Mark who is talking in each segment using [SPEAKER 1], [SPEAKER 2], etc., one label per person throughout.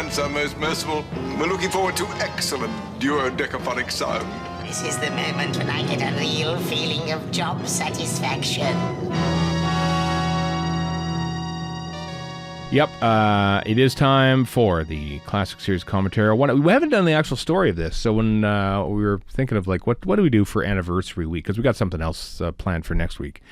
[SPEAKER 1] gents are most merciful. We're looking forward to excellent duodecaphonic sound.
[SPEAKER 2] This is the moment when I get a real feeling of job satisfaction.
[SPEAKER 3] Yep, it is time for the classic series commentary. We haven't done the actual story of this, so when we were thinking of like what do we do for anniversary week, because we got something else planned for next week,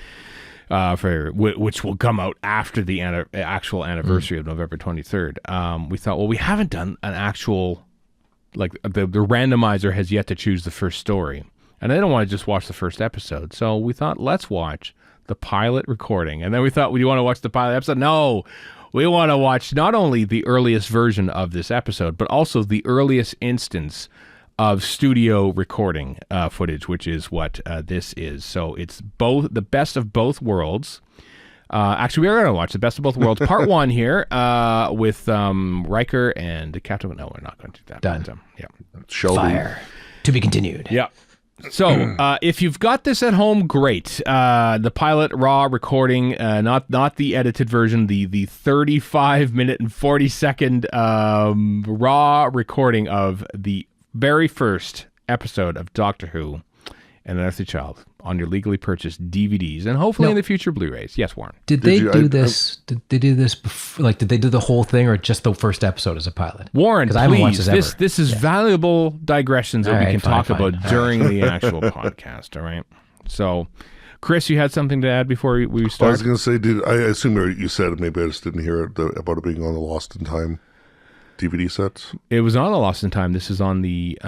[SPEAKER 3] which will come out after the actual anniversary of November 23rd. We thought, well, we haven't done an actual, like the randomizer has yet to choose the first story, and I don't want to just watch the first episode, so we thought, let's watch the pilot recording. And then we thought, well, you want to watch the pilot episode? No. We want to watch not only the earliest version of this episode, but also the earliest instance of studio recording footage, which is what this is. So it's both the best of both worlds. Actually, we are going to watch the best of both worlds, part one here, with Riker and Captain. No, we're not going to do that.
[SPEAKER 4] Done.
[SPEAKER 3] But, yeah.
[SPEAKER 4] Fire. To be continued.
[SPEAKER 3] Yeah. So, if you've got this at home, great. The pilot raw recording, not the edited version, the 35-minute and 40-second raw recording of the very first episode of Doctor Who and Unearthly Child on your legally purchased DVDs and hopefully in the future Blu-rays. Yes, Warren.
[SPEAKER 4] Did they do this before? Like, did they do the whole thing or just the first episode as a pilot?
[SPEAKER 3] Warren,
[SPEAKER 4] because I haven't watched
[SPEAKER 3] please,
[SPEAKER 4] this ever.
[SPEAKER 3] This is valuable digressions that we can talk about
[SPEAKER 4] fine.
[SPEAKER 3] during the actual podcast. All right. So, Chris, you had something to add before we start?
[SPEAKER 5] I was going to say, I assume you said it, maybe I just didn't hear it, about it being on the Lost in Time DVD sets.
[SPEAKER 3] It was on the Lost in Time. This is on the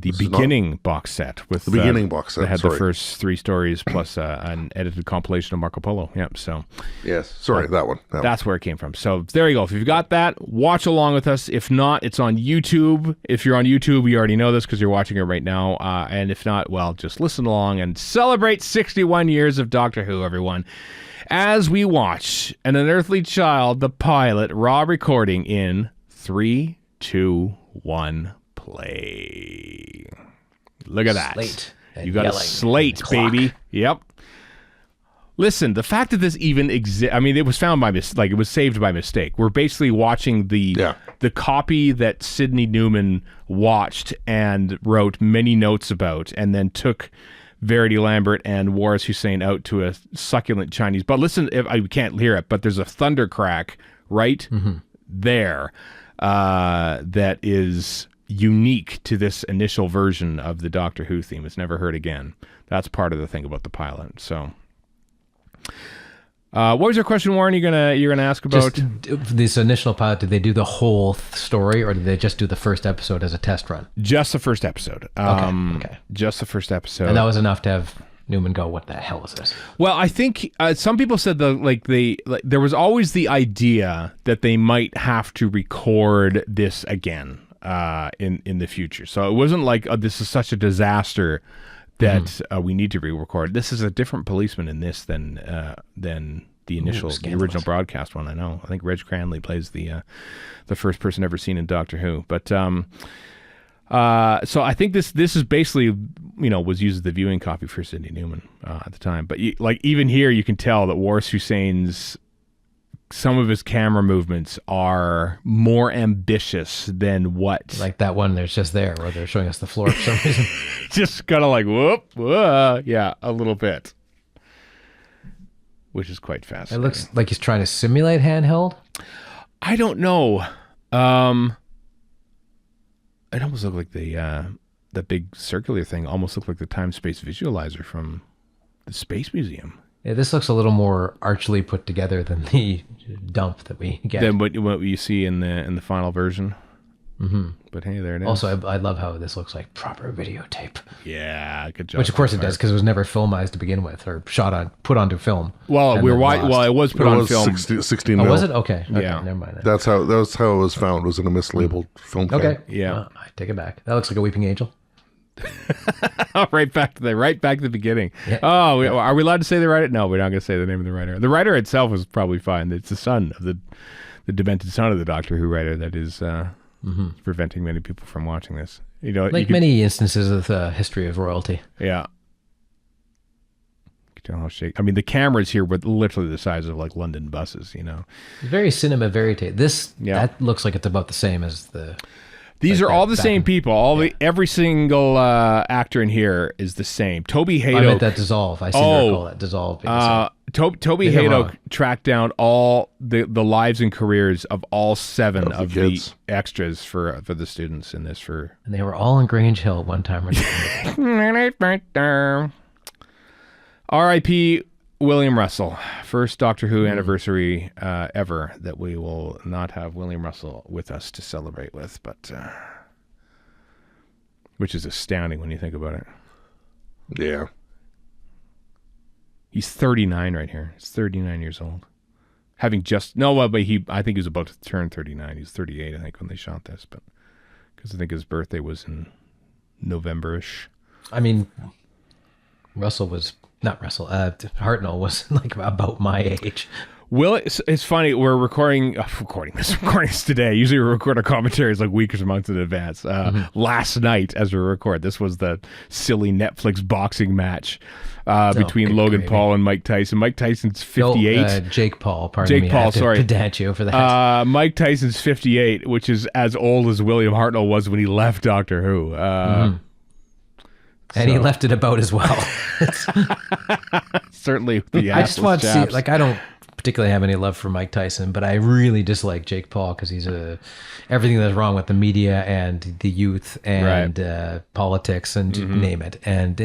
[SPEAKER 3] beginning box set with
[SPEAKER 5] the beginning box set.
[SPEAKER 3] That had the first three stories plus an edited compilation of Marco Polo. Yep. So
[SPEAKER 5] yes, sorry, that one.
[SPEAKER 3] That's where it came from. So there you go. If you've got that, watch along with us. If not, it's on YouTube. If you're on YouTube, you already know this because you're watching it right now. And if not, well, just listen along and celebrate 61 years of Doctor Who, everyone. As we watch An Unearthly Child, the pilot, raw recording in 3, 2, 1, play. Look at that.
[SPEAKER 4] Slate.
[SPEAKER 3] You got a slate, baby. Yep. Listen, the fact that this even exists, I mean, it was found by it was saved by mistake. We're basically watching the copy that Sidney Newman watched and wrote many notes about, and then took Verity Lambert and Waris Hussein out to a succulent Chinese. But listen, I can't hear it, but there's a thunder crack right there. That is unique to this initial version of the Doctor Who theme. It's never heard again. That's part of the thing about the pilot. So, what was your question, Warren? You're gonna ask about
[SPEAKER 4] just this initial pilot? Did they do the whole story, or did they just do the first episode as a test run?
[SPEAKER 3] Just the first episode.
[SPEAKER 4] Okay.
[SPEAKER 3] Just the first episode,
[SPEAKER 4] and that was enough to have Newman go, what the hell is this?
[SPEAKER 3] Well, I think some people said there was always the idea that they might have to record this again in the future. So it wasn't like this is such a disaster that we need to re-record. This is a different policeman in this than the original broadcast one. I know. I think Reg Cranley plays the first person ever seen in Doctor Who, but. So I think this is basically, was used as the viewing copy for Sidney Newman at the time. But even here, you can tell that Waris Hussein's, some of his camera movements are more ambitious than what.
[SPEAKER 4] Like that one there's just there where they're showing us the floor for some reason.
[SPEAKER 3] Just kind of like, whoa, yeah, a little bit. Which is quite fascinating.
[SPEAKER 4] It looks like he's trying to simulate handheld.
[SPEAKER 3] I don't know. It almost looked like the big circular thing almost looked like the time-space visualizer from the Space Museum.
[SPEAKER 4] Yeah, this looks a little more archly put together than the dump that we get.
[SPEAKER 3] Than what you see in the final version. Mm-hmm. But hey, there it is.
[SPEAKER 4] Also, I love how this looks like proper videotape.
[SPEAKER 3] Yeah, good job.
[SPEAKER 4] Which of course it does, because it was never filmized to begin with, or put onto film.
[SPEAKER 3] Well, it was put on film.
[SPEAKER 5] 16
[SPEAKER 4] mil.
[SPEAKER 5] mil.
[SPEAKER 4] Was it? Okay.
[SPEAKER 3] Yeah.
[SPEAKER 4] Never mind.
[SPEAKER 5] That's how it was found. It was in a mislabeled film.
[SPEAKER 4] Okay.
[SPEAKER 5] Can.
[SPEAKER 3] Yeah.
[SPEAKER 4] Well, I take it back. That looks like a weeping angel.
[SPEAKER 3] right back to the beginning. Yeah. Oh, are we allowed to say the writer? No, we're not going to say the name of the writer. The writer itself is probably fine. It's the son of the demented son of the Doctor Who writer that is preventing many people from watching this. Like
[SPEAKER 4] many instances of the history of royalty.
[SPEAKER 3] Yeah. Tell how shake. I mean, the cameras here were literally the size of like London buses.
[SPEAKER 4] Very cinema verite.
[SPEAKER 3] Yeah.
[SPEAKER 4] That looks like it's about the same as the.
[SPEAKER 3] These
[SPEAKER 4] like
[SPEAKER 3] are all the
[SPEAKER 4] back
[SPEAKER 3] same
[SPEAKER 4] in-
[SPEAKER 3] people. Every single actor in here is the same. Toby
[SPEAKER 4] I meant
[SPEAKER 3] Haydock.
[SPEAKER 4] that dissolve. I seem to recall that dissolve. Being the same.
[SPEAKER 3] Toby
[SPEAKER 4] Maybe I'm
[SPEAKER 3] Haydock
[SPEAKER 4] wrong.
[SPEAKER 3] tracked down all the lives and careers of all 7
[SPEAKER 5] Of
[SPEAKER 3] of
[SPEAKER 5] the
[SPEAKER 3] the
[SPEAKER 5] kids.
[SPEAKER 3] extras for the students in this.
[SPEAKER 4] And they were all in Grange Hill one time or another.
[SPEAKER 3] R.I.P. William Russell. First Doctor Who anniversary ever that we will not have William Russell with us to celebrate with, but which is astounding when you think about it.
[SPEAKER 5] Yeah.
[SPEAKER 3] He's 39 right here. He's 39 years old. But I think he was about to turn 39. He was 38, I think, when they shot this, but because I think his birthday was in November-ish.
[SPEAKER 4] I mean, Hartnell was like about my age.
[SPEAKER 3] Will, it's funny. We're recording this today. Usually we record our commentaries like weeks or months in advance. Last night, as we record, this was the silly Netflix boxing match between
[SPEAKER 4] good
[SPEAKER 3] Logan
[SPEAKER 4] gravy.
[SPEAKER 3] Paul and Mike Tyson. Mike Tyson's 58.
[SPEAKER 4] Jake Paul, pardon me.
[SPEAKER 3] Paul,
[SPEAKER 4] I have to
[SPEAKER 3] sorry.
[SPEAKER 4] pedant you for that.
[SPEAKER 3] Mike Tyson's 58, which is as old as William Hartnell was when he left Doctor Who.
[SPEAKER 4] And he left it about as well.
[SPEAKER 3] Certainly, the
[SPEAKER 4] I just want to see,
[SPEAKER 3] chaps.
[SPEAKER 4] like, I don't particularly have any love for Mike Tyson, but I really dislike Jake Paul because he's everything that's wrong with the media and the youth and politics and name it. And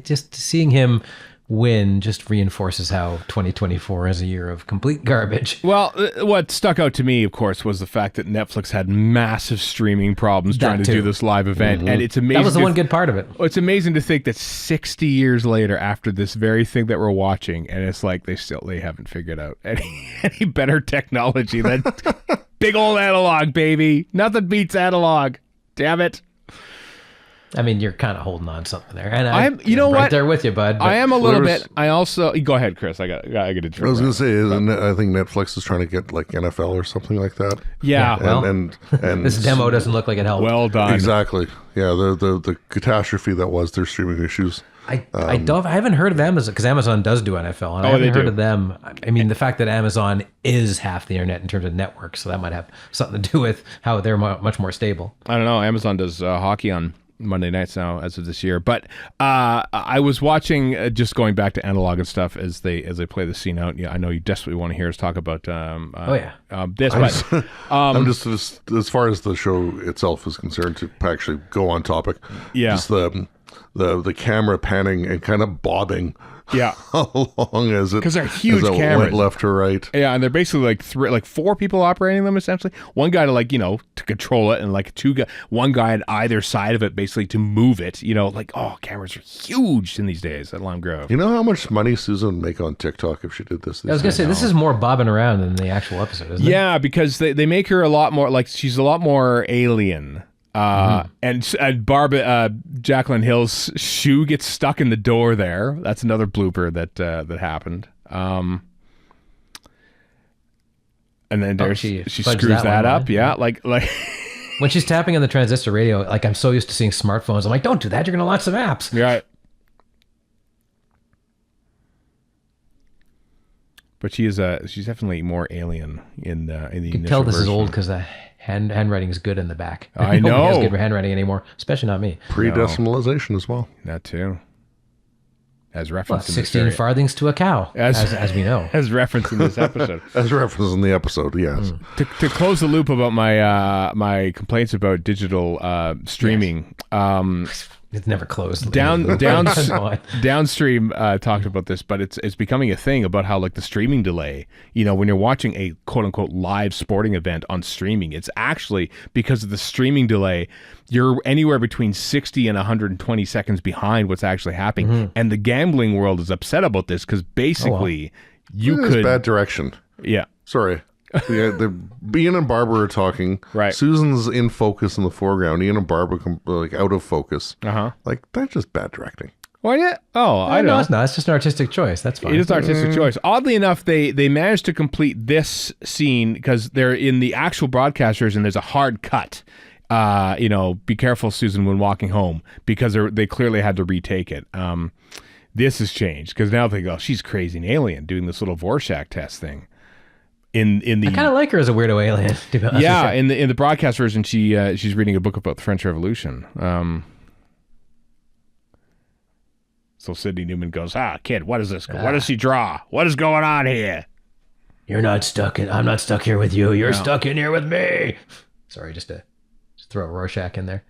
[SPEAKER 4] just seeing him win just reinforces how 2024 is a year of complete garbage.
[SPEAKER 3] Well, what stuck out to me, of course, was the fact that Netflix had massive streaming problems trying to
[SPEAKER 4] too.
[SPEAKER 3] do this live event, and it's amazing.
[SPEAKER 4] That was the one good part of it.
[SPEAKER 3] It's amazing to think that 60 years later, after this very thing that we're watching, and it's like they haven't figured out any better technology than big old analog, baby. Nothing beats analog. Damn it.
[SPEAKER 4] I mean, you're kind of holding on something there, and
[SPEAKER 3] I'm- you know
[SPEAKER 4] right
[SPEAKER 3] what?
[SPEAKER 4] there with you, bud.
[SPEAKER 3] I am a little
[SPEAKER 5] there's-
[SPEAKER 3] bit. I also go ahead, Chris. I got to
[SPEAKER 5] I was going to say, I think Netflix is trying to get like NFL or something like that.
[SPEAKER 3] Yeah.
[SPEAKER 4] well,
[SPEAKER 5] and
[SPEAKER 4] This demo doesn't look like it helped.
[SPEAKER 3] Well done.
[SPEAKER 5] exactly. Yeah, the catastrophe that was their streaming issues.
[SPEAKER 4] I haven't heard of Amazon because Amazon does do NFL, and I
[SPEAKER 3] Oh, they
[SPEAKER 4] haven't heard
[SPEAKER 3] do.
[SPEAKER 4] of them. I mean, the fact that Amazon is half the internet in terms of networks, so that might have something to do with how they're much more stable.
[SPEAKER 3] I don't know. Amazon does hockey on Monday nights now as of this year. But I was watching, just going back to analog and stuff as they play the scene out. Yeah, I know you desperately want to hear us talk about this, but
[SPEAKER 5] I'm just as far as the show itself is concerned, to actually go on topic.
[SPEAKER 3] Yeah.
[SPEAKER 5] Just the camera panning and kind of bobbing
[SPEAKER 3] yeah.
[SPEAKER 5] along as it
[SPEAKER 3] 'Cause they're huge
[SPEAKER 5] as it
[SPEAKER 3] cameras.
[SPEAKER 5] went left or right.
[SPEAKER 3] Yeah, and they're basically like 4 people operating them essentially. One guy to to control it, and like one guy on either side of it basically to move it. Cameras are huge in these days at Lime Grove.
[SPEAKER 5] You know how much money Susan would make on TikTok if she did this?
[SPEAKER 4] I was gonna say this is more bobbing around than the actual episode, isn't it?
[SPEAKER 3] Yeah, because they make her a lot more like she's a lot more alien. And Barbara, Jacqueline Hill's shoe gets stuck in the door there. That's another blooper that happened. And then
[SPEAKER 4] she
[SPEAKER 3] she
[SPEAKER 4] fudged
[SPEAKER 3] screws
[SPEAKER 4] that
[SPEAKER 3] that
[SPEAKER 4] one,
[SPEAKER 3] up.
[SPEAKER 4] right?
[SPEAKER 3] Yeah, like
[SPEAKER 4] When she's tapping on the transistor radio, like I'm so used to seeing smartphones, I'm like, don't do that. You're gonna launch some apps.
[SPEAKER 3] right. But she's definitely more alien in the
[SPEAKER 4] You can
[SPEAKER 3] initial
[SPEAKER 4] tell this is
[SPEAKER 3] version.
[SPEAKER 4] old because the handwriting is good in the back.
[SPEAKER 3] I
[SPEAKER 4] Nobody has
[SPEAKER 3] know.
[SPEAKER 4] good handwriting anymore, especially not me.
[SPEAKER 5] Pre-decimalization as well.
[SPEAKER 3] That too. As
[SPEAKER 4] Well,
[SPEAKER 3] referenced in this
[SPEAKER 4] 16
[SPEAKER 3] area.
[SPEAKER 4] farthings to a cow, as we know.
[SPEAKER 3] As referenced in this episode.
[SPEAKER 5] As referenced in the episode, yes.
[SPEAKER 3] To close the loop about my my complaints about digital streaming,
[SPEAKER 4] It's never closed.
[SPEAKER 3] Downstream talked about this, but it's becoming a thing about how like the streaming delay. When you're watching a quote unquote live sporting event on streaming, it's actually because of the streaming delay. You're anywhere between 60 and 120 seconds behind what's actually happening, and the gambling world is upset about this because basically you
[SPEAKER 5] It's
[SPEAKER 3] could
[SPEAKER 5] bad direction.
[SPEAKER 3] yeah.
[SPEAKER 5] Sorry. Ian and Barbara are talking.
[SPEAKER 3] Right.
[SPEAKER 5] Susan's in focus in the foreground. Ian and Barbara like out of focus.
[SPEAKER 3] Uh-huh.
[SPEAKER 5] Like that's just bad directing.
[SPEAKER 3] Why yeah? Oh, I
[SPEAKER 4] No,
[SPEAKER 3] know.
[SPEAKER 4] it's not. It's just an artistic choice. That's fine.
[SPEAKER 3] It is artistic choice. Oddly enough, they managed to complete this scene because they're in the actual broadcasters and there's a hard cut. Be careful, Susan, when walking home, because they clearly had to retake it. This has changed because now they go, she's crazy and alien doing this little Rorschach test thing. In the
[SPEAKER 4] I kind of like her as a weirdo alien. To be honest.
[SPEAKER 3] yeah, in the broadcast version, she's reading a book about the French Revolution. So Sidney Newman goes, kid, what is this? What does she draw? What is going on here?
[SPEAKER 4] I'm not stuck here with you. You're stuck in here with me. Sorry, just throw a Rorschach in there.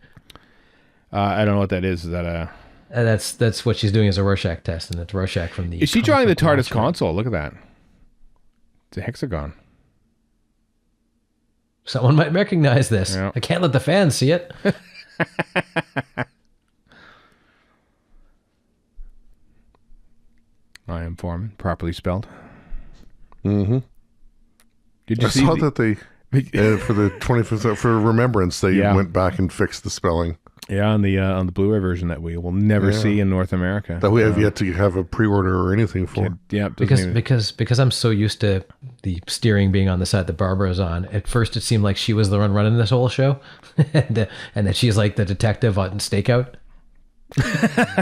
[SPEAKER 3] I don't know what that is. Is that a...
[SPEAKER 4] That's what she's doing as a Rorschach test, and it's Rorschach from the...
[SPEAKER 3] Is she drawing the TARDIS console? Look at that. It's a hexagon.
[SPEAKER 4] Someone might recognize this.
[SPEAKER 3] Yeah.
[SPEAKER 4] I can't let the fans see it.
[SPEAKER 3] I am Foreman, properly spelled.
[SPEAKER 5] Mm-hmm.
[SPEAKER 3] Did you
[SPEAKER 5] I
[SPEAKER 3] see
[SPEAKER 5] saw that they, for the 25th, for Remembrance, they went back and fixed the spelling.
[SPEAKER 3] Yeah, on the Blu-ray version that we will never see in North America.
[SPEAKER 5] That we have yet to have a pre-order or anything for.
[SPEAKER 3] Yeah,
[SPEAKER 4] because I'm so used to the steering being on the side that Barbara's on. At first, it seemed like she was the one running this whole show, and that she's like the detective on Stakeout.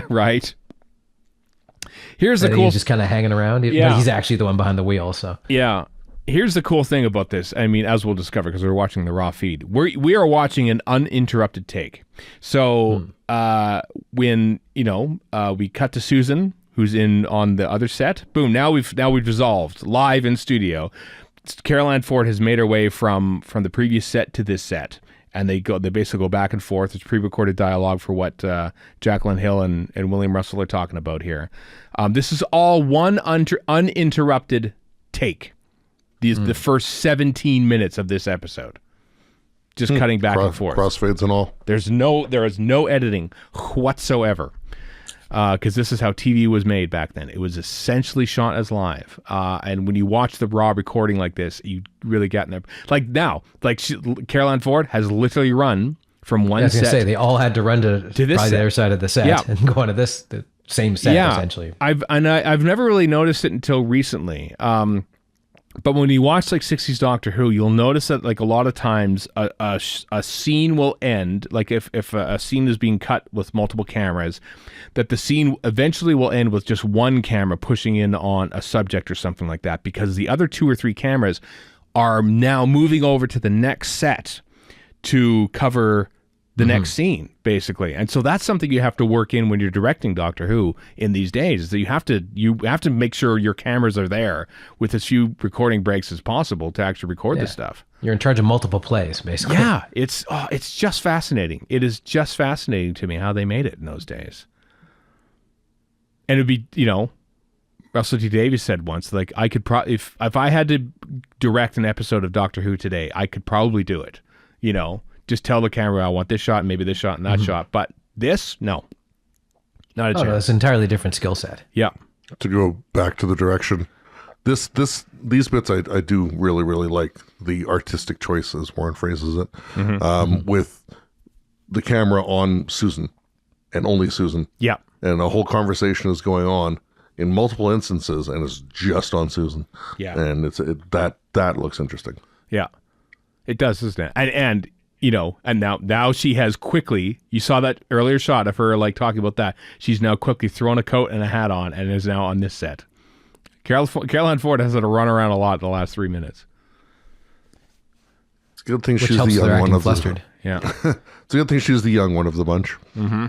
[SPEAKER 3] Right. Here's the cool.
[SPEAKER 4] He's just kind of hanging around. But he's actually the one behind the wheel. So
[SPEAKER 3] yeah. Here's the cool thing about this. I mean, as we'll discover, because we're watching the raw feed, we are watching an uninterrupted take. So when we cut to Susan, who's in on the other set, boom. Now we've resolved live in studio. Carol Ann Ford has made her way from the previous set to this set, and they basically go back and forth. It's pre-recorded dialogue for what Jacqueline Hill and William Russell are talking about here. This is all one uninterrupted take. The first 17 minutes of this episode, just cutting back and forth,
[SPEAKER 5] crossfades and all. There is
[SPEAKER 3] no editing whatsoever, because this is how TV was made back then. It was essentially shot as live, and when you watch the raw recording like this, you really get in there. Like now, Carol Ann Ford has literally run from one set.
[SPEAKER 4] They all had to run to this the other side of the set and go onto the same set essentially.
[SPEAKER 3] I've never really noticed it until recently. But when you watch 60s Doctor Who, you'll notice that a lot of times a scene will end, if a scene is being cut with multiple cameras, that the scene eventually will end with just one camera pushing in on a subject or something like that, because the other 2 or 3 cameras are now moving over to the next set to cover the next scene, basically. And so that's something you have to work in when you're directing Doctor Who in these days, is that you have to make sure your cameras are there with as few recording breaks as possible to actually record this stuff.
[SPEAKER 4] You're in charge of multiple plays, basically.
[SPEAKER 3] Yeah, it's just fascinating. It is just fascinating to me how they made it in those days. And it'd be, Russell T Davies said once, I could if I had to direct an episode of Doctor Who today, I could probably do it, Just tell the camera I want this shot, maybe this shot, and that shot. But this, no, not a chance.
[SPEAKER 4] No, it's an entirely different skill set.
[SPEAKER 3] Yeah.
[SPEAKER 5] To go back to the direction, these bits I do really, really like the artistic choice, as Warren phrases it, with the camera on Susan and only Susan.
[SPEAKER 3] Yeah.
[SPEAKER 5] And a whole conversation is going on in multiple instances, and it's just on Susan.
[SPEAKER 3] Yeah.
[SPEAKER 5] And that looks interesting.
[SPEAKER 3] Yeah. It does, doesn't it? And and now she has quickly, you saw that earlier shot of her talking about that. She's now quickly thrown a coat and a hat on and is now on this set. Carol Ann Ford has had to run around a lot in the last 3 minutes.
[SPEAKER 5] It's a good thing she's the young one of
[SPEAKER 4] flustered.
[SPEAKER 3] Yeah.
[SPEAKER 5] It's a good thing she's the young one of the bunch.
[SPEAKER 3] Mm-hmm.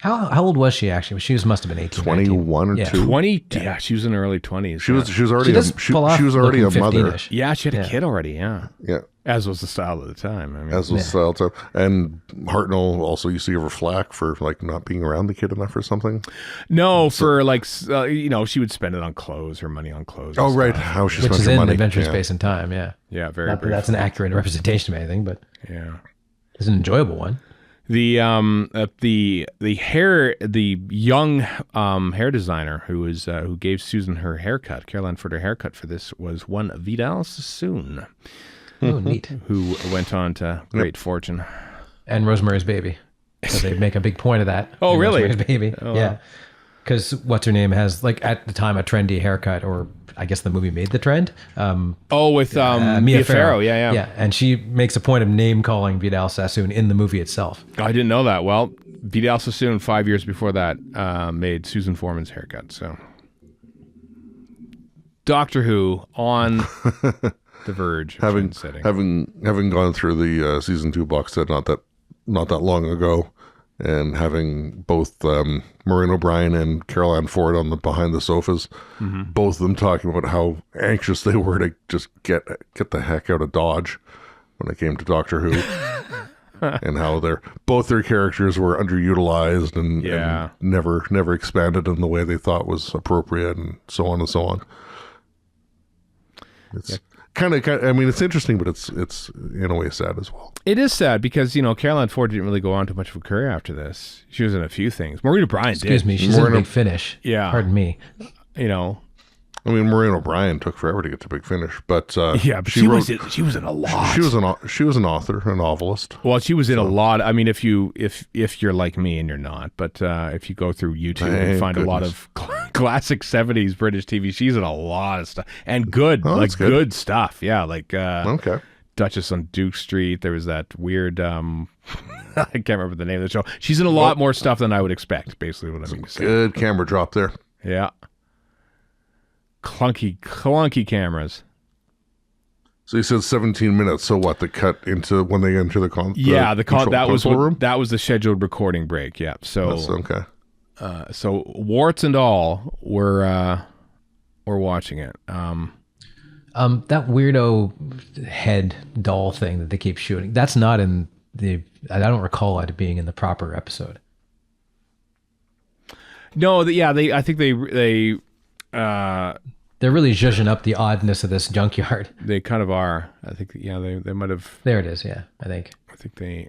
[SPEAKER 4] How old was she actually? She must have been 18,
[SPEAKER 5] 21 or 2.
[SPEAKER 3] 20? Yeah, she was in her early 20s.
[SPEAKER 5] She was already a mother.
[SPEAKER 3] Yeah, she had a kid already, yeah.
[SPEAKER 5] Yeah.
[SPEAKER 3] As was the style at the time.
[SPEAKER 5] As was the style at the time. And Hartnell also used to give her flack for not being around the kid enough or something.
[SPEAKER 3] No, for she would spend it on clothes, her money on clothes.
[SPEAKER 5] Oh, right. How she spent her money.
[SPEAKER 4] Which is in Adventure Space and Time, yeah.
[SPEAKER 3] Yeah, very
[SPEAKER 4] Not that that's an accurate representation of anything, but
[SPEAKER 3] yeah,
[SPEAKER 4] it's an enjoyable one.
[SPEAKER 3] The young hair designer who gave Susan her haircut, Carol Ann Ford her haircut for this, was one Vidal Sassoon.
[SPEAKER 4] Oh, neat.
[SPEAKER 3] Who went on to great fortune.
[SPEAKER 4] And Rosemary's Baby. So they make a big point of that.
[SPEAKER 3] Oh, really?
[SPEAKER 4] Rosemary's Baby.
[SPEAKER 3] Oh,
[SPEAKER 4] yeah.
[SPEAKER 3] wow.
[SPEAKER 4] Because what's her name has, at the time, a trendy haircut, or I guess the movie made the trend.
[SPEAKER 3] With Mia Farrow. Yeah.
[SPEAKER 4] And she makes a point of name calling Vidal Sassoon in the movie itself.
[SPEAKER 3] I didn't know that. Well, Vidal Sassoon 5 years before that made Susan Foreman's haircut. So Doctor Who on the verge of trendsetting.
[SPEAKER 5] having gone through the season 2 box set not that long ago, and having both Maureen O'Brien and Carol Ann Ford on the behind the sofas, both of them talking about how anxious they were to just get the heck out of Dodge when it came to Doctor Who, and how both their characters were underutilized and never expanded in the way they thought was appropriate, and so on and so on. It's kind of, I mean, it's interesting, but it's in a way sad as well.
[SPEAKER 3] It is sad because, Caroline Ford didn't really go on to much of a career after this. She was in a few things. Maureen O'Brien did.
[SPEAKER 4] Excuse me, she's in Big Finish.
[SPEAKER 3] Yeah.
[SPEAKER 4] Pardon me.
[SPEAKER 5] I mean, Maureen O'Brien took forever to get to Big Finish, but
[SPEAKER 3] she was in a lot.
[SPEAKER 5] She was an author, a novelist.
[SPEAKER 3] Well, she was in a lot. I mean, if you're like me, and you're not, but if you go through YouTube and find a lot of classic 70s British TV, she's in a lot of stuff, and good stuff. Yeah, like
[SPEAKER 5] okay.
[SPEAKER 3] Duchess on Duke Street. There was that weird I can't remember the name of the show. She's in a lot more stuff than I would expect, basically what I mean to say.
[SPEAKER 5] Good camera drop there.
[SPEAKER 3] Yeah. Clunky cameras.
[SPEAKER 5] So you said 17 minutes. So what? The cut into when they enter the
[SPEAKER 3] that was the scheduled recording break. Yeah. So
[SPEAKER 5] that's okay.
[SPEAKER 3] So warts and all, we're watching it.
[SPEAKER 4] That weirdo head doll thing that they keep shooting. That's not in the. I don't recall it being in the proper episode.
[SPEAKER 3] No. I think they.
[SPEAKER 4] They're really zhuzhing up the oddness of this junkyard.
[SPEAKER 3] They kind of are. I think, they might have.
[SPEAKER 4] There it is. Yeah, I think
[SPEAKER 3] they.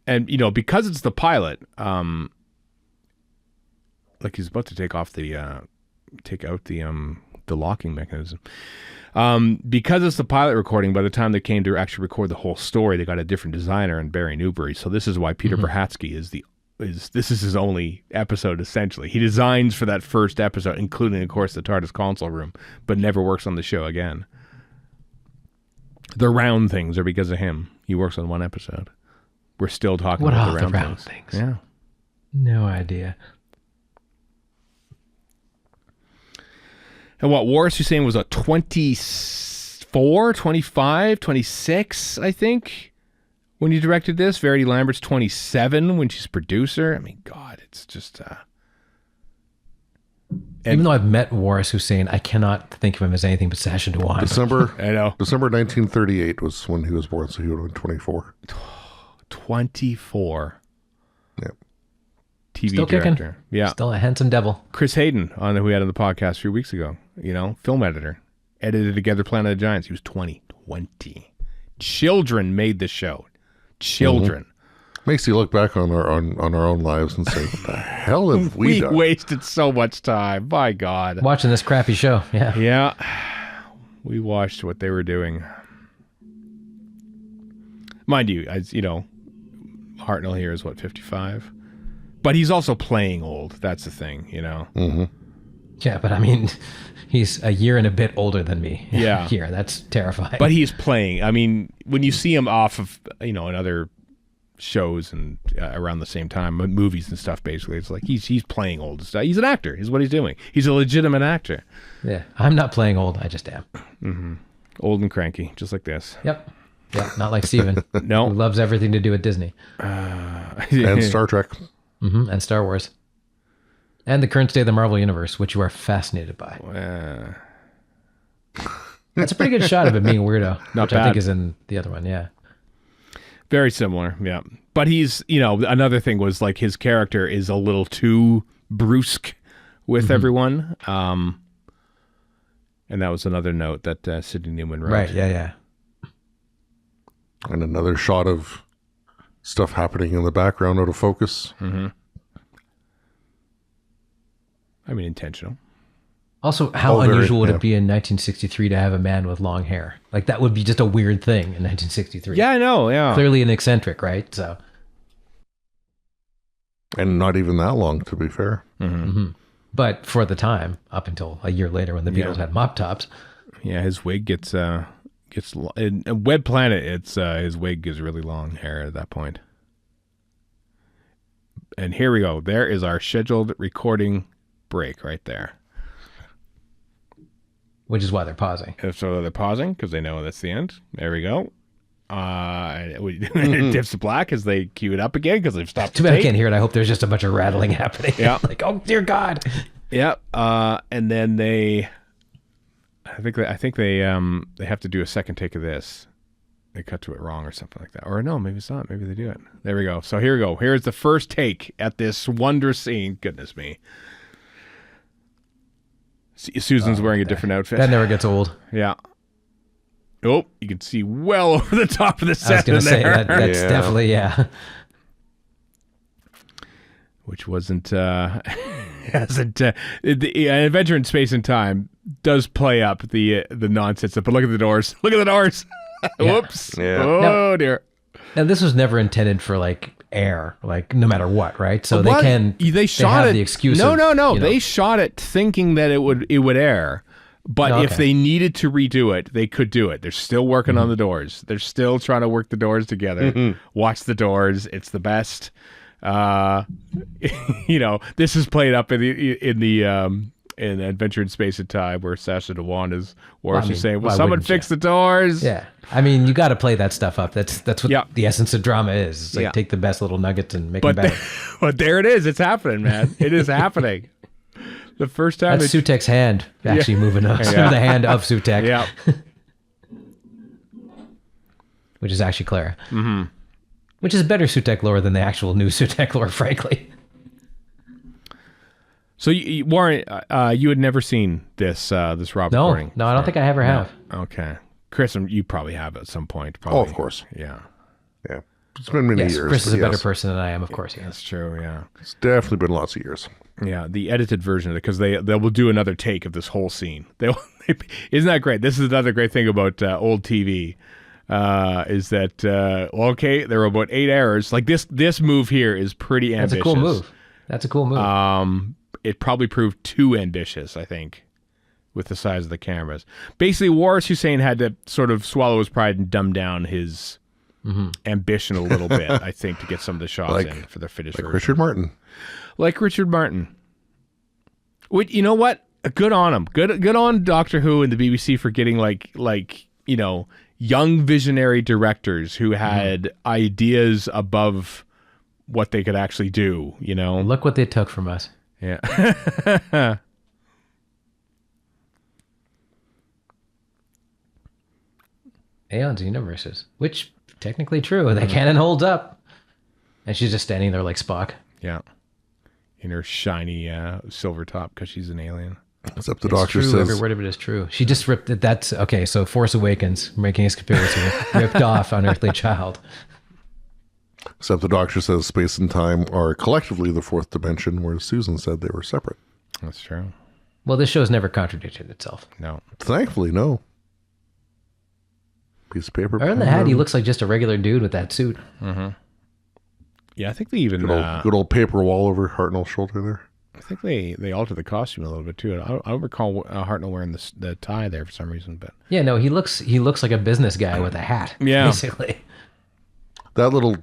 [SPEAKER 3] And because it's the pilot, like he's about to take out the locking mechanism. Because it's the pilot recording, by the time they came to actually record the whole story, they got a different designer in Barry Newbury. So this is why Peter Berhatsky this is his only episode, essentially. He designs for that first episode, including, of course, the TARDIS console room, but never works on the show again. The round things are because of him. He works on one episode. We're still talking about the round things. Yeah.
[SPEAKER 4] No idea.
[SPEAKER 3] And what Warris, you're saying, was a 24, 25, 26, I think, when you directed this. Verity Lambert's 27 when she's producer. I mean, God, it's just...
[SPEAKER 4] Even though I've met Warris Hussein, I cannot think of him as anything but Sacha Dhawan.
[SPEAKER 5] I know. December 1938 was when he was born, so he would have been 24.
[SPEAKER 3] 24.
[SPEAKER 5] Yep.
[SPEAKER 3] TV
[SPEAKER 4] Still
[SPEAKER 3] director.
[SPEAKER 4] Kicking.
[SPEAKER 3] Yeah.
[SPEAKER 4] Still a handsome devil.
[SPEAKER 3] Chris Hayden, who we had on the podcast a few weeks ago, film editor. Edited together Planet of the Giants. He was 20. Children made the show. Children.
[SPEAKER 5] Makes you look back on our own lives and say, what the hell have we done?
[SPEAKER 3] We wasted so much time. My God.
[SPEAKER 4] Watching this crappy show. Yeah.
[SPEAKER 3] Yeah. We watched what they were doing. Mind you, Hartnell here is 55? But he's also playing old. That's the thing,
[SPEAKER 5] Mm-hmm.
[SPEAKER 4] Yeah, but I mean, he's a year and a bit older than me.
[SPEAKER 3] Yeah.
[SPEAKER 4] Here, that's terrifying.
[SPEAKER 3] But he's playing. I mean, when you see him off of, in other shows and around the same time, movies and stuff, basically, it's like he's playing old stuff. He's an actor, is what he's doing. He's a legitimate actor.
[SPEAKER 4] Yeah, I'm not playing old. I just am.
[SPEAKER 3] Mm-hmm. Old and cranky, just like this.
[SPEAKER 4] Yep. Yeah, not like Steven.
[SPEAKER 3] No.
[SPEAKER 4] Who loves everything to do with Disney.
[SPEAKER 5] And Star Trek.
[SPEAKER 4] Mm-hmm. And Star Wars. And the current state of the Marvel Universe, which you are fascinated by. That's a pretty good shot of him being a weirdo.
[SPEAKER 3] Not
[SPEAKER 4] which
[SPEAKER 3] bad.
[SPEAKER 4] I think is in the other one, yeah.
[SPEAKER 3] Very similar, yeah. But he's, another thing was like his character is a little too brusque with everyone. And that was another note that Sidney Newman wrote.
[SPEAKER 4] Right, yeah.
[SPEAKER 5] And another shot of stuff happening in the background out of focus.
[SPEAKER 3] Mm-hmm. I mean, intentional.
[SPEAKER 4] Also, how unusual would it be in 1963 to have a man with long hair? Like, that would be just a weird thing in 1963.
[SPEAKER 3] Yeah, I know, yeah.
[SPEAKER 4] Clearly an eccentric, right? So.
[SPEAKER 5] And not even that long, to be fair.
[SPEAKER 3] Mm-hmm.
[SPEAKER 4] But for the time, up until a year later when the Beatles had mop tops.
[SPEAKER 3] Yeah, his wig gets in Web Planet. It's his wig is really long hair at that point. And here we go. There is our scheduled recording break right there.
[SPEAKER 4] Which is why they're pausing.
[SPEAKER 3] So they're pausing because they know that's the end. There we go. It dips to black as they cue it up again because they've stopped.
[SPEAKER 4] Too bad I can't hear it. I hope there's just a bunch of rattling happening.
[SPEAKER 3] Yeah.
[SPEAKER 4] Like, oh dear God.
[SPEAKER 3] Yeah. And then I think they have to do a second take of this. They cut to it wrong or something like that. Or no, maybe it's not. Maybe they do it. There we go. So here we go. Here's the first take at this wondrous scene. Goodness me. Susan's wearing a different outfit.
[SPEAKER 4] That never gets old.
[SPEAKER 3] Yeah. Oh, you can see well over the top of the set.
[SPEAKER 4] I was going to say that's definitely,
[SPEAKER 3] Which wasn't, hasn't, the Adventure in Space and Time does play up the nonsense. But look at the doors. Look at the doors. Whoops.
[SPEAKER 5] Yeah.
[SPEAKER 3] Oh, dear.
[SPEAKER 4] Now, this was never intended for, like, air, like, no matter what, right? So
[SPEAKER 3] What?
[SPEAKER 4] they
[SPEAKER 3] shot
[SPEAKER 4] have
[SPEAKER 3] it.
[SPEAKER 4] the excuse
[SPEAKER 3] No,
[SPEAKER 4] of,
[SPEAKER 3] no, no.
[SPEAKER 4] you know,
[SPEAKER 3] They shot it thinking that it would air. But
[SPEAKER 4] Okay.
[SPEAKER 3] if they needed to redo it, they could do it. They're still working on the doors. They're still trying to work the doors together. Watch the doors. It's the best. This is played up in Adventure in Space and Time, where Sacha Dhawan is saying, "Will someone fix the doors?"
[SPEAKER 4] Yeah. I mean, you got to play that stuff up. That's what the essence of drama is. It's like take the best little nuggets and make them better.
[SPEAKER 3] But there it is. It's happening, man. It is happening. The first time
[SPEAKER 4] That's Sutek's hand actually moving up.
[SPEAKER 3] Yeah.
[SPEAKER 4] The hand of Sutek.
[SPEAKER 3] Yeah.
[SPEAKER 4] Which is actually Clara. Mm-hmm. Which is better Sutek lore than the actual new Sutek lore, frankly.
[SPEAKER 3] So, Warren, you had never seen this Rob recording?
[SPEAKER 4] No, I don't think I ever have.
[SPEAKER 3] Okay. Chris, you probably have at some point. Probably.
[SPEAKER 5] Oh, of course.
[SPEAKER 3] Yeah.
[SPEAKER 5] Yeah. It's been many
[SPEAKER 4] Yes,
[SPEAKER 5] years.
[SPEAKER 4] Chris is
[SPEAKER 5] but
[SPEAKER 4] a better
[SPEAKER 5] yes.
[SPEAKER 4] person than I am, of course. Yes.
[SPEAKER 3] That's true, yeah.
[SPEAKER 5] It's definitely been lots of years.
[SPEAKER 3] Yeah, the edited version of it, because they will do another take of this whole scene. Isn't that great? This is another great thing about old TV, is that, there were about 8 errors. Like this move here is pretty ambitious.
[SPEAKER 4] That's a cool move.
[SPEAKER 3] It probably proved too ambitious, I think, with the size of the cameras. Basically, Waris Hussein had to sort of swallow his pride and dumb down his ambition a little bit, I think, to get some of the shots in for the finished version.
[SPEAKER 5] Richard Martin.
[SPEAKER 3] Like Richard Martin. You know what? Good on him. Good on Doctor Who and the BBC for getting young visionary directors who had ideas above what they could actually do,
[SPEAKER 4] Look what they took from us.
[SPEAKER 3] Yeah.
[SPEAKER 4] Aeon's universes, which technically true. The canon holds up. And she's just standing there like Spock.
[SPEAKER 3] Yeah. In her shiny silver top because she's an alien.
[SPEAKER 5] Except the
[SPEAKER 4] It's
[SPEAKER 5] doctor
[SPEAKER 4] true.
[SPEAKER 5] says,
[SPEAKER 4] Every word of it is true. She just ripped it. That's okay. So Force Awakens, making his conspiracy, ripped off Unearthly Child.
[SPEAKER 5] except the doctor says space and time are collectively the fourth dimension, whereas Susan said they were separate.
[SPEAKER 3] That's true.
[SPEAKER 4] Well, this show's never contradicted itself.
[SPEAKER 3] No.
[SPEAKER 5] Thankfully, no. Piece of paper.
[SPEAKER 4] Other than that, he looks like just a regular dude with that suit.
[SPEAKER 3] Yeah, I think they even...
[SPEAKER 5] Good old paper wall over Hartnell's shoulder there.
[SPEAKER 3] I think they altered the costume a little bit too. I don't recall Hartnell wearing the tie there for some reason, but
[SPEAKER 4] Yeah, no, he looks like a business guy with a hat.
[SPEAKER 3] Yeah.
[SPEAKER 4] Basically.
[SPEAKER 5] That little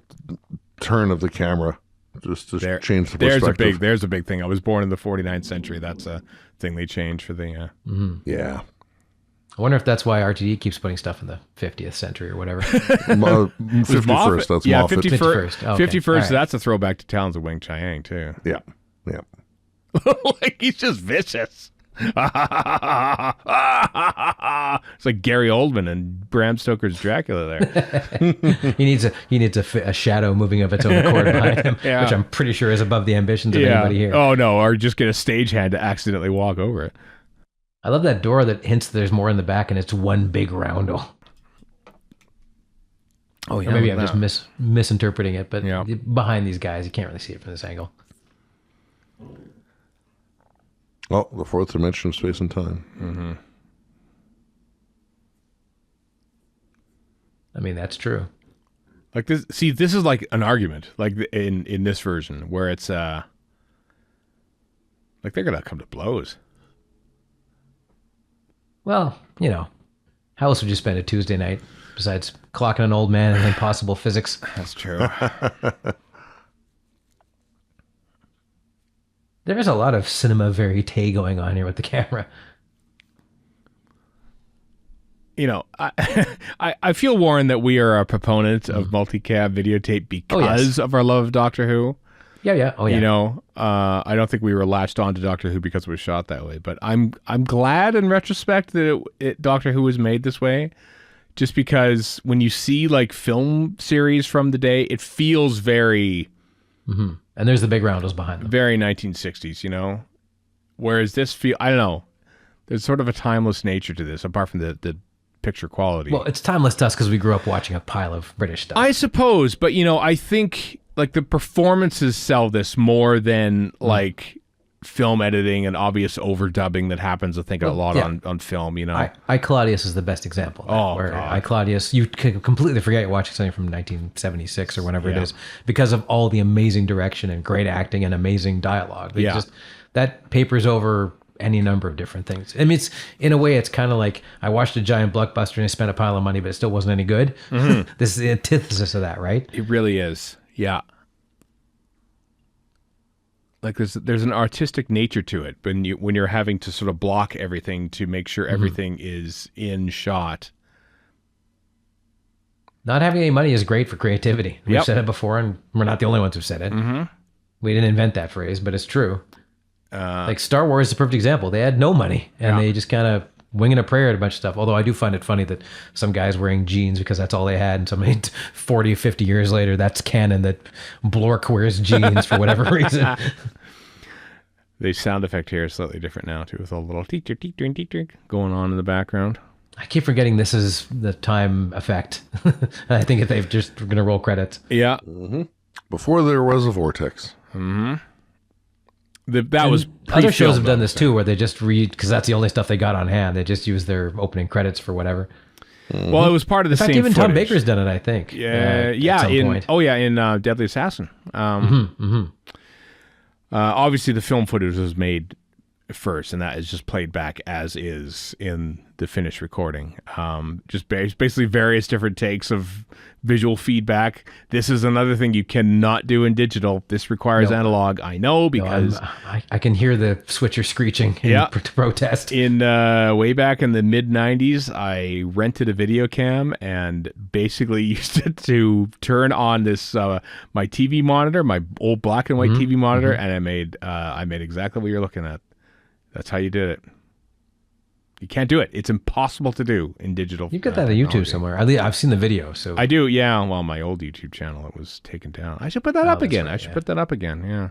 [SPEAKER 5] turn of the camera just changed the perspective.
[SPEAKER 3] There's a big thing. I was born in the 49th century. That's a thing they changed for the.
[SPEAKER 5] Yeah.
[SPEAKER 4] I wonder if that's why RTD keeps putting stuff in the 50th century or whatever.
[SPEAKER 5] 51st, that's
[SPEAKER 3] yeah,
[SPEAKER 5] Moffat.
[SPEAKER 4] 51st. Okay.
[SPEAKER 3] 51st.
[SPEAKER 4] All right.
[SPEAKER 3] That's a throwback to Talons of Wing Chiang too.
[SPEAKER 5] Yeah. Yeah.
[SPEAKER 3] Like he's just vicious. It's like Gary Oldman and Bram Stoker's Dracula there.
[SPEAKER 4] He needs a shadow moving of its own accord behind him,
[SPEAKER 3] Yeah.
[SPEAKER 4] which I'm pretty sure is above the ambitions of anybody here.
[SPEAKER 3] Oh no, or just get a stagehand to accidentally walk over it.
[SPEAKER 4] I love that door that hints that there's more in the back and it's one big roundel.
[SPEAKER 3] Oh yeah.
[SPEAKER 4] Or maybe I'm just misinterpreting it, but
[SPEAKER 3] Yeah.
[SPEAKER 4] behind these guys, you can't really see it from this angle.
[SPEAKER 5] Oh, the fourth dimension of space and time.
[SPEAKER 3] Mm-hmm.
[SPEAKER 4] I mean, that's true.
[SPEAKER 3] Like this. See, this is like an argument, like in this version where it's Like, they're going to come to blows.
[SPEAKER 4] Well, how else would you spend a Tuesday night besides clocking an old man and impossible physics?
[SPEAKER 3] That's true.
[SPEAKER 4] There is a lot of cinema verite going on here with the camera.
[SPEAKER 3] I feel, Warren, that we are a proponent of multicam videotape because of our love of Doctor Who.
[SPEAKER 4] Yeah. Oh, yeah.
[SPEAKER 3] I don't think we were latched on to Doctor Who because it was shot that way. But I'm glad in retrospect that Doctor Who was made this way, just because when you see like film series from the day, it feels very...
[SPEAKER 4] Mm-hmm. And there's the big roundels behind them.
[SPEAKER 3] Very 1960s, Whereas this I don't know. There's sort of a timeless nature to this, apart from the picture quality.
[SPEAKER 4] Well, it's timeless to us because we grew up watching a pile of British stuff.
[SPEAKER 3] I suppose, but I think like the performances sell this more than like film editing and obvious overdubbing that happens, I think, a lot on film,
[SPEAKER 4] I Claudius is the best example of that, where
[SPEAKER 3] God.
[SPEAKER 4] I Claudius, you can completely forget you're watching something from 1976 or whenever it is, because of all the amazing direction and great acting and amazing dialogue. That papers over any number of different things. I mean, in a way, it's kind of like I watched a giant blockbuster and I spent a pile of money, but it still wasn't any good. Mm-hmm. This is the antithesis of that, right?
[SPEAKER 3] It really is. Yeah. Like there's an artistic nature to it when you're having to sort of block everything to make sure everything is in shot.
[SPEAKER 4] Not having any money is great for creativity. We've said it before, and we're not the only ones who've said it. Mm-hmm. We didn't invent that phrase, but it's true. Like Star Wars is a perfect example. They had no money, and they just kind of winging a prayer at a bunch of stuff. Although I do find it funny that some guys wearing jeans because that's all they had, and somebody 40, 50 years later, that's canon that Blork wears jeans for whatever reason.
[SPEAKER 3] The sound effect here is slightly different now, too, with a little teeter going on in the background.
[SPEAKER 4] I keep forgetting this is the time effect. I think they've just going to roll credits.
[SPEAKER 3] Yeah.
[SPEAKER 5] Mm-hmm. Before there was a vortex.
[SPEAKER 3] Mm-hmm. That was
[SPEAKER 4] other shows have done this too, where they just read, because that's the only stuff they got on hand. They just use their opening credits for whatever.
[SPEAKER 3] Mm-hmm. Well, it was part of the same
[SPEAKER 4] even
[SPEAKER 3] footage.
[SPEAKER 4] Tom Baker's done it, I think.
[SPEAKER 3] In Deadly Assassin. Obviously, the film footage was made first, and that is just played back as is in the finished recording. Just basically various different takes of visual feedback. This is another thing you cannot do in digital. This requires analog. I know, because
[SPEAKER 4] I can hear the switcher screeching to protest.
[SPEAKER 3] In way back in the mid 90s, I rented a video cam and basically used it to turn on this my TV monitor, my old black and white TV monitor, and I made exactly what you're looking at. That's how you did it. You can't do it. It's impossible to do in digital.
[SPEAKER 4] You've got that on YouTube somewhere. I've seen the video. So
[SPEAKER 3] I do, yeah. Well, my old YouTube channel, it was taken down. I should put that up again. Right, I should put that up again, yeah.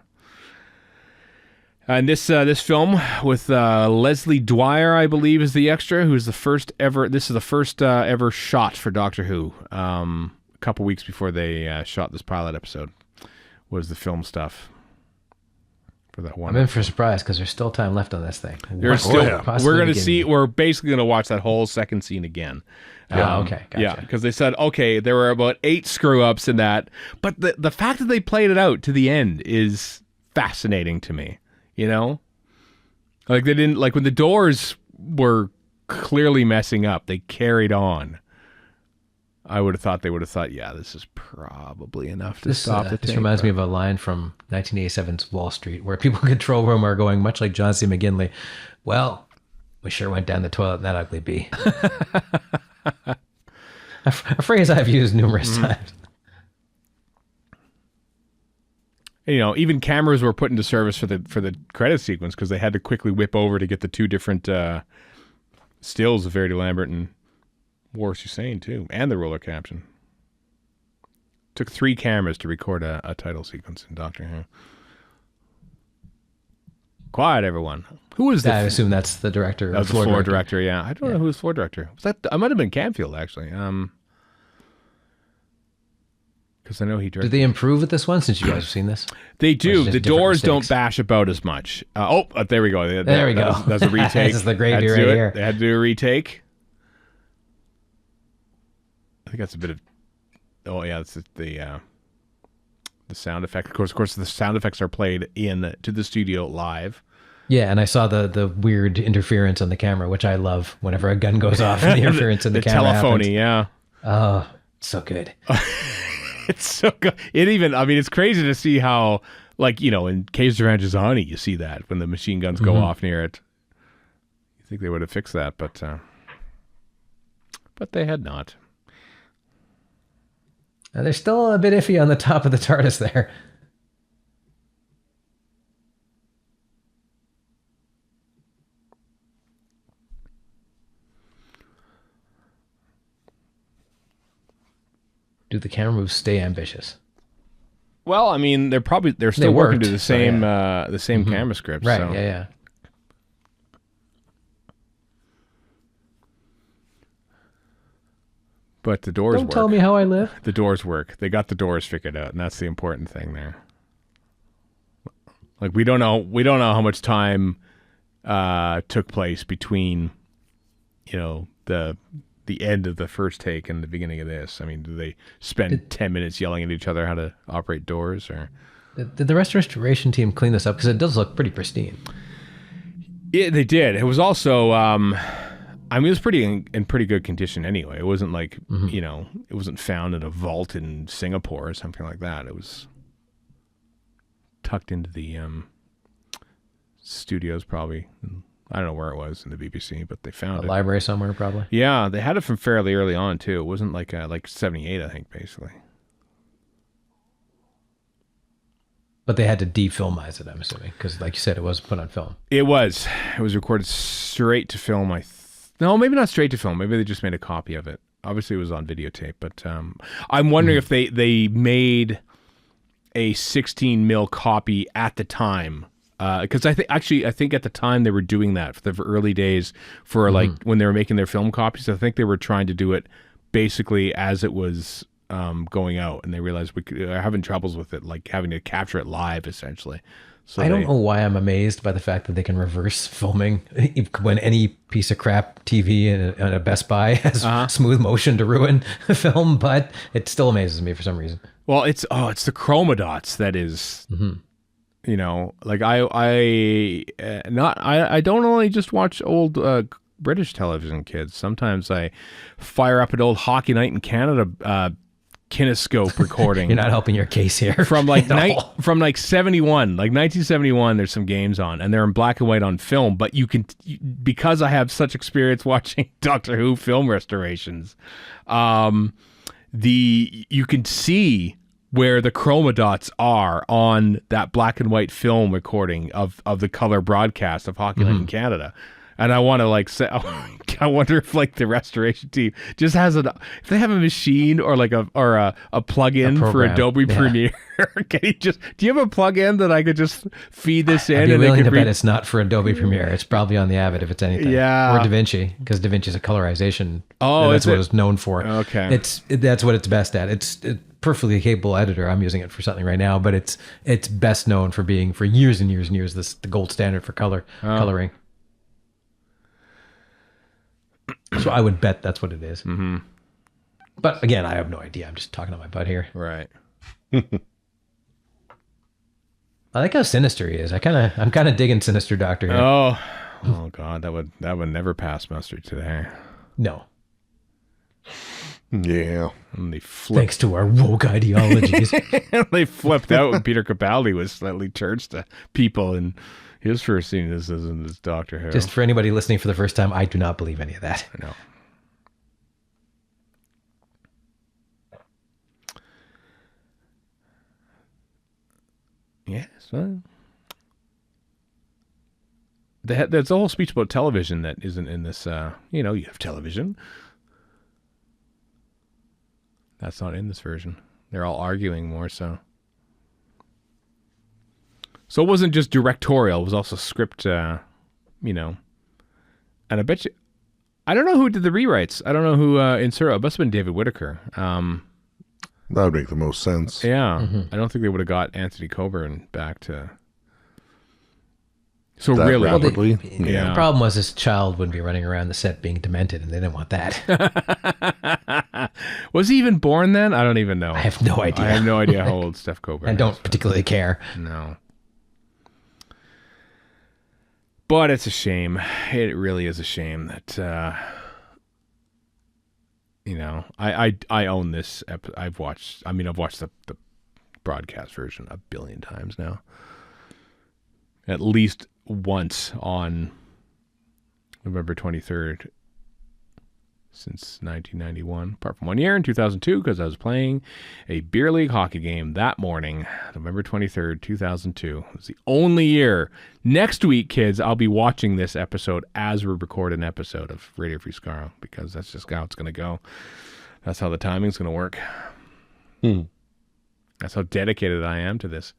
[SPEAKER 3] And this film with Leslie Dwyer, I believe, is the extra, who's the first ever. This is the first ever shot for Doctor Who. A couple weeks before they shot this pilot episode was the film stuff. For that one.
[SPEAKER 4] I'm in for a surprise because there's still time left on this thing.
[SPEAKER 3] We're going to see. We're basically going to watch that whole second scene again.
[SPEAKER 4] Okay, gotcha.
[SPEAKER 3] Yeah, because they said there were about 8 screw ups in that, but the fact that they played it out to the end is fascinating to me. Like they didn't when the doors were clearly messing up. They carried on. I would have thought they would have thought, this is probably enough to stop the tape.
[SPEAKER 4] This reminds me of a line from 1987's Wall Street, where people in control room are going, much like John C. McGinley, well, we sure went down the toilet in that ugly bee. A phrase I've used numerous times.
[SPEAKER 3] Even cameras were put into service for the credit sequence because they had to quickly whip over to get the 2 different stills of Verity Lambert and Wallace Hussein too, and the roller caption. Took 3 cameras to record a title sequence in Doctor Who. Quiet, everyone. Who was that?
[SPEAKER 4] I assume that's the director.
[SPEAKER 3] That was the floor director. Yeah, I don't know who was floor director. Was that? I might have been Canfield actually. Because I know he directed.
[SPEAKER 4] Did they improve with this one since you guys have seen this?
[SPEAKER 3] They do. The doors don't bash about as much. There we go.
[SPEAKER 4] There we go.
[SPEAKER 3] That's a retake.
[SPEAKER 4] This is the gravy right here.
[SPEAKER 3] They had to do a retake. I think that's a bit of. Oh yeah, it's the sound effect. Of course, the sound effects are played to the studio live.
[SPEAKER 4] Yeah, and I saw the weird interference on the camera, which I love whenever a gun goes off and the interference in the camera
[SPEAKER 3] telephony,
[SPEAKER 4] happens.
[SPEAKER 3] yeah.
[SPEAKER 4] Oh, so good.
[SPEAKER 3] It's so good. It's crazy to see how, like, in Caves of Rangizzani, you see that when the machine guns go off near it. You think they would have fixed that, but they had not.
[SPEAKER 4] They're still a bit iffy on the top of the TARDIS there. Do the camera moves stay ambitious?
[SPEAKER 3] Well, they're still working to the same camera script.
[SPEAKER 4] Right,
[SPEAKER 3] so.
[SPEAKER 4] yeah.
[SPEAKER 3] But the doors work.
[SPEAKER 4] Don't tell me how I live.
[SPEAKER 3] The doors work. They got the doors figured out, and that's the important thing there. Like, we don't know how much time took place between, the end of the first take and the beginning of this. Do they spend 10 minutes yelling at each other how to operate doors? Or
[SPEAKER 4] did the restoration team clean this up? Because it does look pretty pristine.
[SPEAKER 3] Yeah, they did. It was also, it was in pretty good condition anyway. It wasn't like, it wasn't found in a vault in Singapore or something like that. It was tucked into the studios probably. I don't know where it was in the BBC, but they found it.
[SPEAKER 4] Library somewhere, probably.
[SPEAKER 3] Yeah, they had it from fairly early on too. It wasn't like 78, I think, basically.
[SPEAKER 4] But they had to defilmize it, I'm assuming, because, like you said, it was put on film.
[SPEAKER 3] It was recorded straight to film. No, maybe not straight to film. Maybe they just made a copy of it. Obviously, it was on videotape. But I'm wondering if they made a 16 mil copy at the time. Because I think at the time they were doing that for the early days for like when they were making their film copies. I think they were trying to do it basically as it was going out, and they realized we are having troubles with it, like having to capture it live essentially. So
[SPEAKER 4] I don't know why I'm amazed by the fact that they can reverse filming when any piece of crap TV in a Best Buy has smooth motion to ruin a film, but it still amazes me for some reason.
[SPEAKER 3] Well, it's the chroma dots that is. Like I don't only just watch old British television, kids. Sometimes I fire up an old Hockey Night in Canada kinescope recording.
[SPEAKER 4] You're not helping your case here.
[SPEAKER 3] From like 71, like 1971. There's some games on, and they're in black and white on film. But because I have such experience watching Doctor Who film restorations, you can see where the chroma dots are on that black and white film recording of the color broadcast of Hockey Night in Canada. And I want to say, I wonder if like the restoration team just has if they have a machine or like a plug-in for Adobe Premiere. Do you have a plug-in that I could just feed this in?
[SPEAKER 4] I'd be willing to bet it's not for Adobe Premiere. It's probably on the Avid if it's anything.
[SPEAKER 3] Yeah.
[SPEAKER 4] Or DaVinci, because DaVinci is a colorization.
[SPEAKER 3] Oh,
[SPEAKER 4] that's what it's known for.
[SPEAKER 3] Okay.
[SPEAKER 4] That's what it's best at. It's perfectly capable editor. I'm using it for something right now, but it's best known for being for years and years and years the gold standard for coloring. So I would bet that's what it is. Mm-hmm. But again, I have no idea. I'm just talking on my butt here.
[SPEAKER 3] Right.
[SPEAKER 4] I like how sinister he is. I'm kind of digging Sinister Doctor here.
[SPEAKER 3] Oh God, that would never pass muster today.
[SPEAKER 4] No.
[SPEAKER 5] Yeah.
[SPEAKER 3] And they flipped.
[SPEAKER 4] Thanks to our woke ideologies.
[SPEAKER 3] They flipped out when Peter Capaldi was slightly churched to people in his first scene as Doctor Who.
[SPEAKER 4] Just for anybody listening for the first time, I do not believe any of that.
[SPEAKER 3] No. Yes. Well, there's a whole speech about television that isn't in this. You have television. That's not in this version. They're all arguing more so. So it wasn't just directorial. It was also script, And I bet you... I don't know who did the rewrites. I don't know who inserted it. It must have been David Whittaker.
[SPEAKER 5] That would make the most sense.
[SPEAKER 3] Yeah. Mm-hmm. I don't think they would have got Anthony Coburn back to... So
[SPEAKER 5] that
[SPEAKER 3] really...
[SPEAKER 5] rapidly?
[SPEAKER 4] The problem was this child wouldn't be running around the set being demented, and they didn't want that.
[SPEAKER 3] Was he even born then? I don't even know.
[SPEAKER 4] I have no idea.
[SPEAKER 3] I have no idea how old Steph Coburn
[SPEAKER 4] I
[SPEAKER 3] is.
[SPEAKER 4] don't particularly care.
[SPEAKER 3] No. But it's a shame. It really is a shame that I own this. I've watched the broadcast version a billion times now. At least once on November 23rd since 1991, apart from 1 year in 2002 because I was playing a beer league hockey game that morning, November 23rd, 2002. It was the only year. Next week, kids, I'll be watching this episode as we record an episode of Radio Free Scaro because that's just how it's going to go. That's how the timing's going to work. That's how dedicated I am to this.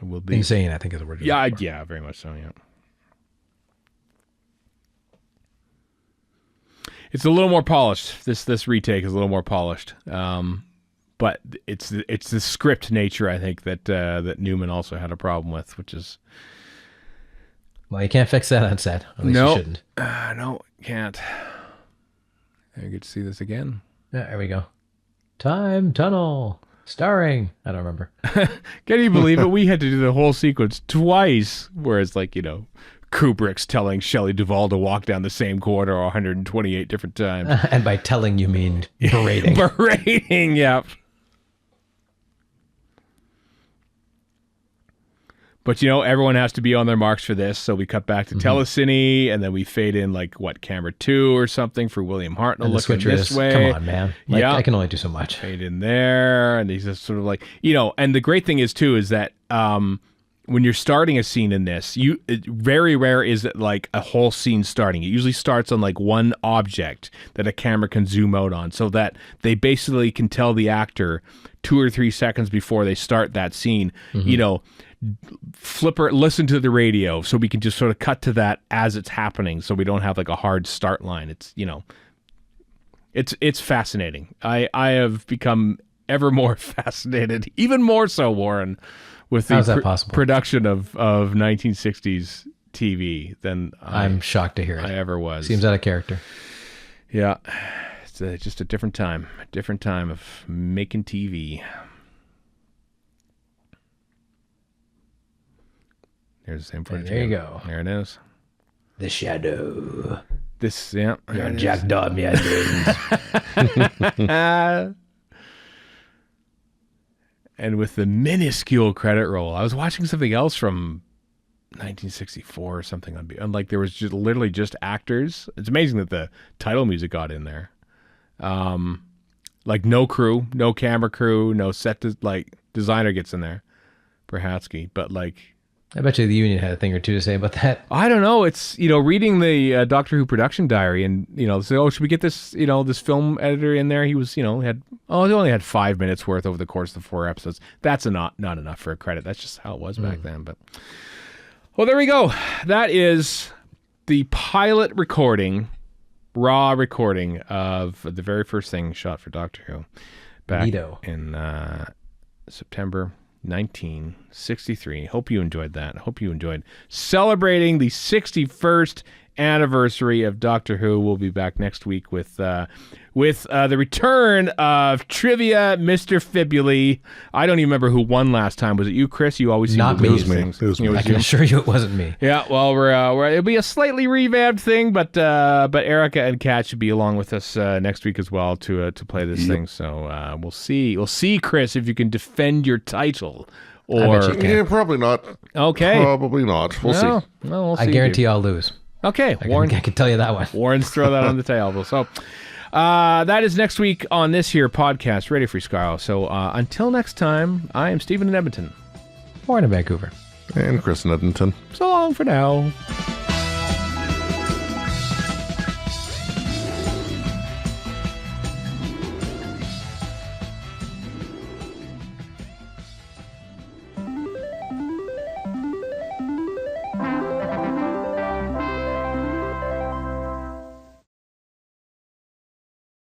[SPEAKER 3] It will be
[SPEAKER 4] insane, I think is the word.
[SPEAKER 3] Yeah, very much so, yeah. It's a little more polished. This retake is a little more polished, but it's the script nature I think that Newman also had a problem with, which is
[SPEAKER 4] well, you can't fix that on set. At least you shouldn't.
[SPEAKER 3] No, can't. I get to see this again.
[SPEAKER 4] Yeah, there we go. Time Tunnel, starring I don't remember.
[SPEAKER 3] Can you believe it? We had to do the whole sequence twice, whereas Kubrick's telling Shelley Duvall to walk down the same corridor 128 different times.
[SPEAKER 4] And by telling, you mean berating.
[SPEAKER 3] Berating, yeah. But, everyone has to be on their marks for this, so we cut back to telecine, and then we fade in, camera 2 or something for William Hartnell looking this way.
[SPEAKER 4] Come on, man. I can only do so much.
[SPEAKER 3] Fade in there, and he's just sort of and the great thing is, too, is that when you're starting a scene in this, very rare is it a whole scene starting. It usually starts on one object that a camera can zoom out on, so that they basically can tell the actor 2 or 3 seconds before they start that scene, listen to the radio, so we can just sort of cut to that as it's happening, so we don't have a hard start line. It's it's fascinating. I have become ever more fascinated, even more so, Warren, with the production of 1960s TV than
[SPEAKER 4] I'm shocked to hear it.
[SPEAKER 3] I ever was.
[SPEAKER 4] Seems out of character.
[SPEAKER 3] Yeah, it's just a different time of making TV. There's the same footage.
[SPEAKER 4] There you go.
[SPEAKER 3] There it is.
[SPEAKER 4] The Shadow.
[SPEAKER 3] This, yeah.
[SPEAKER 4] You're jackdaw me,
[SPEAKER 3] And with the minuscule credit roll, I was watching something else from 1964 or something on there was literally just actors. It's amazing that the title music got in there. No crew, no camera crew, no set designer gets in there. Perhatsky, but
[SPEAKER 4] I bet you the union had a thing or two to say about that.
[SPEAKER 3] I don't know. It's, reading the Doctor Who production diary and, say, should we get this, this film editor in there? He was, he only had 5 minutes worth over the course of the 4 episodes. That's not enough for a credit. That's just how it was back then. But, well, there we go. That is the pilot recording, raw recording of the very first thing shot for Doctor Who back in September 1963. Hope you enjoyed that. Hope you enjoyed celebrating the 61st anniversary of Doctor Who. We'll be back next week with the return of Trivia Mr. Fibuli. I don't even remember who won last time. Was it you, Chris? You always seem
[SPEAKER 4] Not
[SPEAKER 3] to
[SPEAKER 4] me.
[SPEAKER 3] lose things.
[SPEAKER 5] It was me.
[SPEAKER 4] I can assure you it wasn't me.
[SPEAKER 3] Yeah, well, it'll be a slightly revamped thing, but Erica and Kat should be along with us next week as well to play this thing. So we'll see, Chris, if you can defend your title. Or
[SPEAKER 4] I bet you can.
[SPEAKER 5] Yeah, probably not.
[SPEAKER 3] Okay,
[SPEAKER 5] Probably not. We'll see.
[SPEAKER 3] Well, we'll see.
[SPEAKER 4] I guarantee I'll lose.
[SPEAKER 3] Okay, Warren.
[SPEAKER 4] I can tell you that one.
[SPEAKER 3] Warren's throw that on the table. So that is next week on this here podcast, Radio Free Scaro. So until next time, I am Stephen in Edmonton.
[SPEAKER 4] Warren in Vancouver.
[SPEAKER 5] And Chris in Edmonton.
[SPEAKER 3] So long for now.